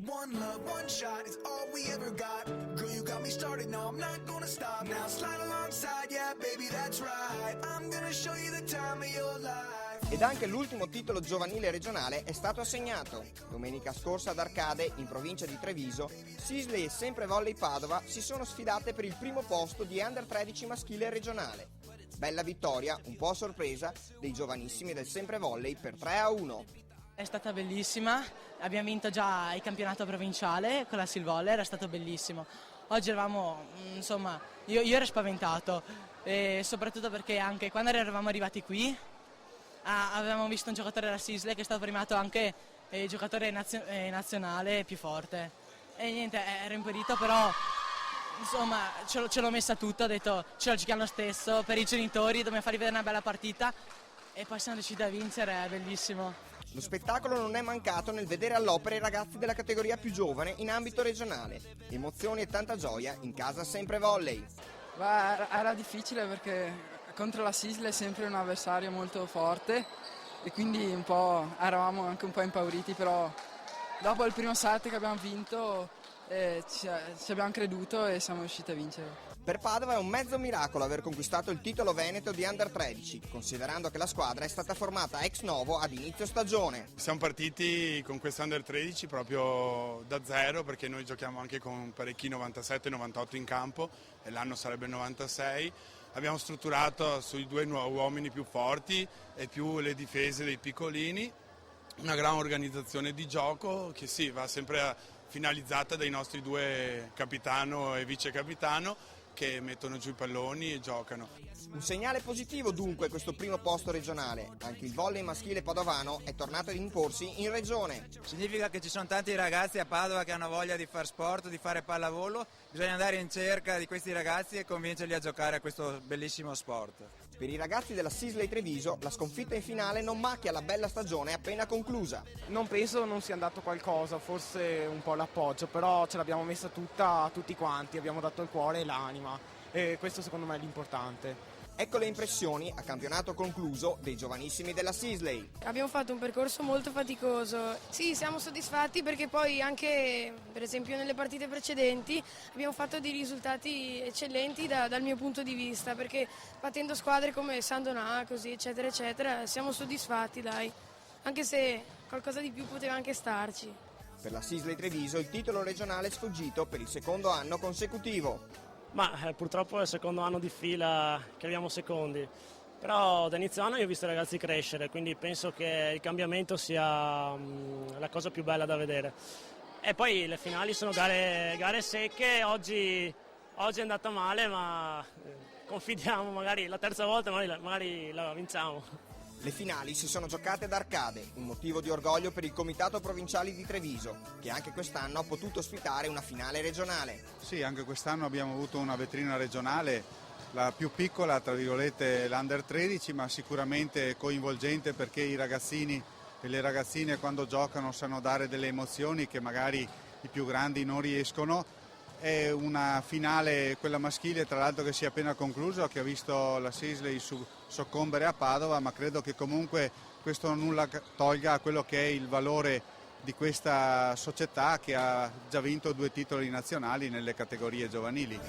One love, one shot is all we ever got. Girl, you got me started, no, I'm not gonna stop. Now slide alongside, yeah, baby, that's right. I'm gonna show you the time of your life. Ed anche l'ultimo titolo giovanile regionale è stato assegnato. Domenica scorsa ad Arcade, in provincia di Treviso, Sisley e Semprevolley Padova si sono sfidate per il primo posto di Under 13 maschile regionale. Bella vittoria, un po' a sorpresa, dei giovanissimi del Semprevolley per 3-1. È stata bellissima, abbiamo vinto già il campionato provinciale con la Silvoller, è stato bellissimo. Oggi eravamo, insomma, io ero spaventato, e soprattutto perché anche quando eravamo arrivati qui avevamo visto un giocatore della Sisley che è stato premiato anche il giocatore nazionale più forte. E niente, ero impedito, però insomma ce l'ho messa tutta, ho detto ce la giochiamo lo stesso, per i genitori dobbiamo fargli vedere una bella partita e poi siamo riusciti a vincere, è bellissimo. Lo spettacolo non è mancato nel vedere all'opera i ragazzi della categoria più giovane in ambito regionale. Emozioni e tanta gioia in casa Semprevolley. Era difficile perché contro la Sisley è sempre un avversario molto forte e quindi eravamo anche un po' impauriti, però dopo il primo set che abbiamo vinto ci abbiamo creduto e siamo riusciti a vincere. Per Padova è un mezzo miracolo aver conquistato il titolo veneto di Under 13, considerando che la squadra è stata formata ex novo ad inizio stagione. Siamo partiti con questa Under 13 proprio da zero, perché noi giochiamo anche con parecchi 97-98 in campo e l'anno sarebbe il 96. Abbiamo strutturato sui due uomini più forti e più le difese dei piccolini, una gran organizzazione di gioco che sì, va sempre finalizzata dai nostri due capitano e vice capitano, che mettono giù i palloni e giocano. Un segnale positivo dunque questo primo posto regionale. Anche il volley maschile padovano è tornato ad imporsi in regione. Significa che ci sono tanti ragazzi a Padova che hanno voglia di fare sport, di fare pallavolo. Bisogna andare in cerca di questi ragazzi e convincerli a giocare a questo bellissimo sport. Per i ragazzi della Sisley Treviso la sconfitta in finale non macchia la bella stagione appena conclusa. Non penso non sia andato qualcosa, forse un po' l'appoggio, però ce l'abbiamo messa tutta, tutti quanti, abbiamo dato il cuore e l'anima e questo secondo me è l'importante. Ecco le impressioni a campionato concluso dei giovanissimi della Sisley. Abbiamo fatto un percorso molto faticoso. Sì, siamo soddisfatti perché poi anche, per esempio, nelle partite precedenti abbiamo fatto dei risultati eccellenti dal mio punto di vista, perché battendo squadre come Sandonà, così eccetera eccetera, siamo soddisfatti, dai. Anche se qualcosa di più poteva anche starci. Per la Sisley Treviso il titolo regionale è sfuggito per il secondo anno consecutivo. Purtroppo è il secondo anno di fila che arriviamo secondi, però da inizio anno io ho visto i ragazzi crescere, quindi penso che il cambiamento sia la cosa più bella da vedere. E poi le finali sono gare secche, oggi è andata male, ma confidiamo, magari la terza volta magari la vinciamo. Le finali si sono giocate ad Arcade, un motivo di orgoglio per il Comitato Provinciale di Treviso, che anche quest'anno ha potuto ospitare una finale regionale. Sì, anche quest'anno abbiamo avuto una vetrina regionale, la più piccola, tra virgolette, l'Under 13, ma sicuramente coinvolgente perché i ragazzini e le ragazzine quando giocano sanno dare delle emozioni che magari i più grandi non riescono. È una finale, quella maschile, tra l'altro che si è appena conclusa, che ha visto la Sisley soccombere a Padova, ma credo che comunque questo nulla tolga a quello che è il valore di questa società che ha già vinto 2 titoli nazionali nelle categorie giovanili.